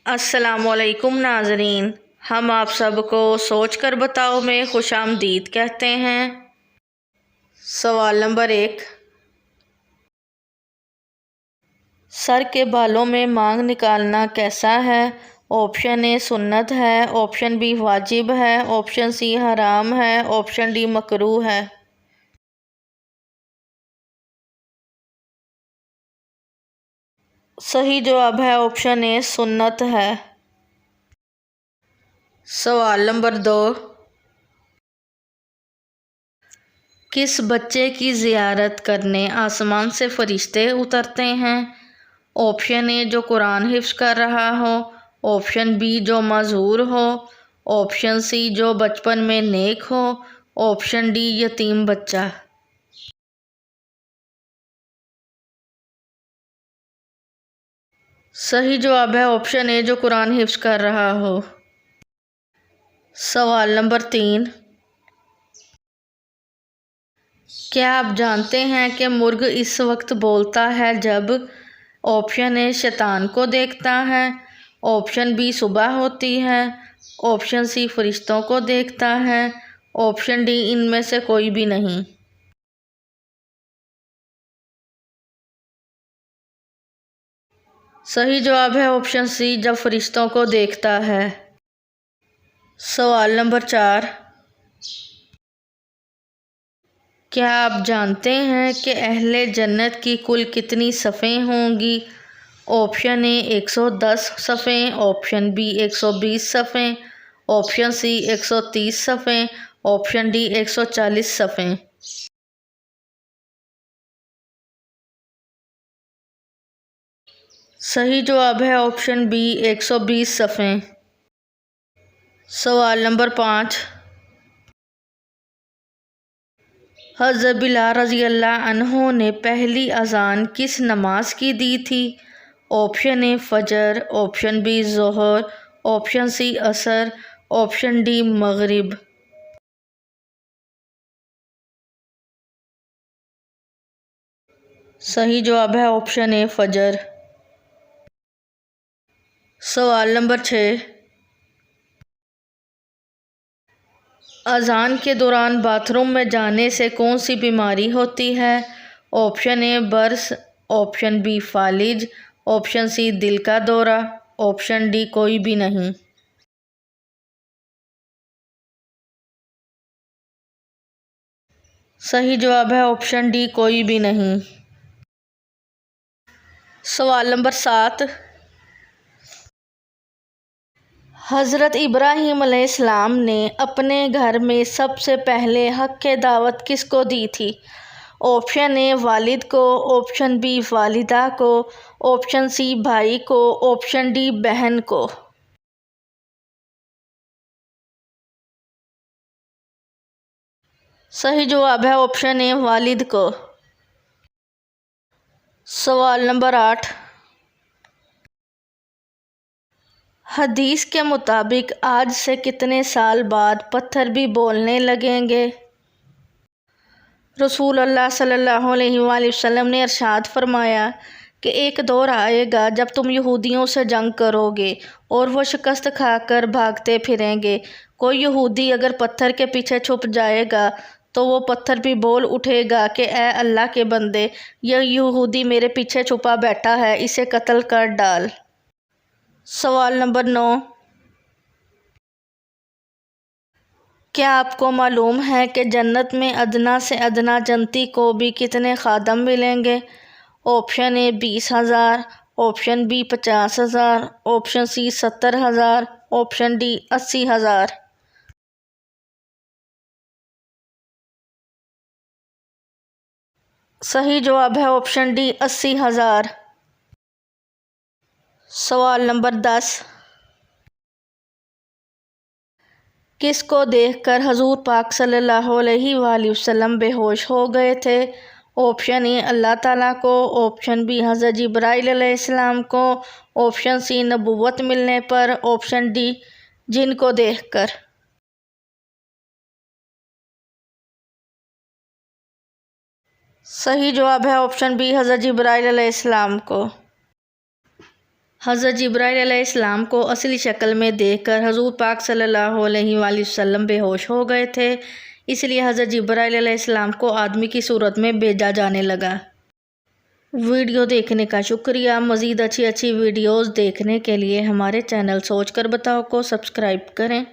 السلام علیکم ناظرین، ہم آپ سب کو سوچ کر بتاؤ میں خوش آمدید کہتے ہیں۔ سوال نمبر 1، سر کے بالوں میں مانگ نکالنا کیسا ہے؟ آپشن اے سنت ہے، آپشن بی واجب ہے، آپشن سی حرام ہے، آپشن ڈی مکروہ ہے۔ صحیح جواب ہے آپشن اے سنت ہے۔ سوال نمبر 2، کس بچے کی زیارت کرنے آسمان سے فرشتے اترتے ہیں؟ آپشن اے جو قرآن حفظ کر رہا ہو، آپشن بی جو معذور ہو، آپشن سی جو بچپن میں نیک ہو، آپشن ڈی یتیم بچہ۔ صحیح جواب ہے آپشن اے جو قرآن حفظ کر رہا ہو۔ سوال نمبر 3، کیا آپ جانتے ہیں کہ مرغ اس وقت بولتا ہے جب آپشن اے شیطان کو دیکھتا ہے، آپشن بی صبح ہوتی ہے، آپشن سی فرشتوں کو دیکھتا ہے، آپشن ڈی ان میں سے کوئی بھی نہیں۔ صحیح جواب ہے آپشن سی جب فرشتوں کو دیکھتا ہے۔ سوال نمبر 4، کیا آپ جانتے ہیں کہ اہل جنت کی کل کتنی صفیں ہوں گی؟ آپشن اے 110 صفیں، آپشن بی 120 صفیں، آپشن سی 130 صفیں، آپشن ڈی 140 صفیں۔ صحیح جواب ہے آپشن بی 120 صفیں۔ سوال نمبر 5، حضرت بلال رضی اللہ عنہ نے پہلی اذان کس نماز کی دی تھی؟ آپشن اے فجر، آپشن بی ظہر، آپشن سی عصر، آپشن ڈی مغرب۔ صحیح جواب ہے آپشن اے فجر۔ سوال نمبر 6، اذان کے دوران باتھ روم میں جانے سے کون سی بیماری ہوتی ہے؟ آپشن اے برس، آپشن بی فالج، آپشن سی دل کا دورہ، آپشن ڈی کوئی بھی نہیں۔ صحیح جواب ہے آپشن ڈی کوئی بھی نہیں۔ سوال نمبر 7، حضرت ابراہیم علیہ السلام نے اپنے گھر میں سب سے پہلے حق دعوت کس کو دی تھی؟ آپشن اے والد کو، آپشن بی والدہ کو، آپشن سی بھائی کو، آپشن ڈی بہن کو۔ صحیح جواب ہے آپشن اے والد کو۔ سوال نمبر 8، حدیث کے مطابق آج سے کتنے سال بعد پتھر بھی بولنے لگیں گے؟ رسول اللہ صلی اللہ علیہ وآلہ وسلم نے ارشاد فرمایا کہ ایک دور آئے گا جب تم یہودیوں سے جنگ کرو گے اور وہ شکست کھا کر بھاگتے پھریں گے۔ کوئی یہودی اگر پتھر کے پیچھے چھپ جائے گا تو وہ پتھر بھی بول اٹھے گا کہ اے اللہ کے بندے، یہ یہودی میرے پیچھے چھپا بیٹھا ہے، اسے قتل کر ڈال۔ سوال نمبر 9، کیا آپ کو معلوم ہے کہ جنت میں ادنیٰ سے ادنیٰ جنتی کو بھی کتنے خادم ملیں گے؟ Option A 20,000، option B 50,000، option C 70,000، option D 80,000۔ صحیح جواب ہے آپشن ڈی 80,000۔ سوال نمبر 10، کس کو دیکھ کر حضور پاک صلی اللہ علیہ وآلہ وسلم بے ہوش ہو گئے تھے؟ آپشن اے اللہ تعالیٰ کو، آپشن بی حضرت جبرائیل علیہ السلام کو، آپشن سی نبوت ملنے پر، آپشن ڈی جن کو دیکھ کر۔ صحیح جواب ہے آپشن بی حضرت جبرائیل علیہ السلام کو۔ حضرت جبرائیل علیہ السلام کو اصلی شکل میں دیکھ کر حضور پاک صلی اللہ علیہ وآلہ وسلم بے ہوش ہو گئے تھے، اس لیے حضرت جبرائیل علیہ السلام کو آدمی کی صورت میں بھیجا جانے لگا۔ ویڈیو دیکھنے کا شکریہ۔ مزید اچھی ویڈیوز دیکھنے کے لیے ہمارے چینل سوچ کر بتاؤ کو سبسکرائب کریں۔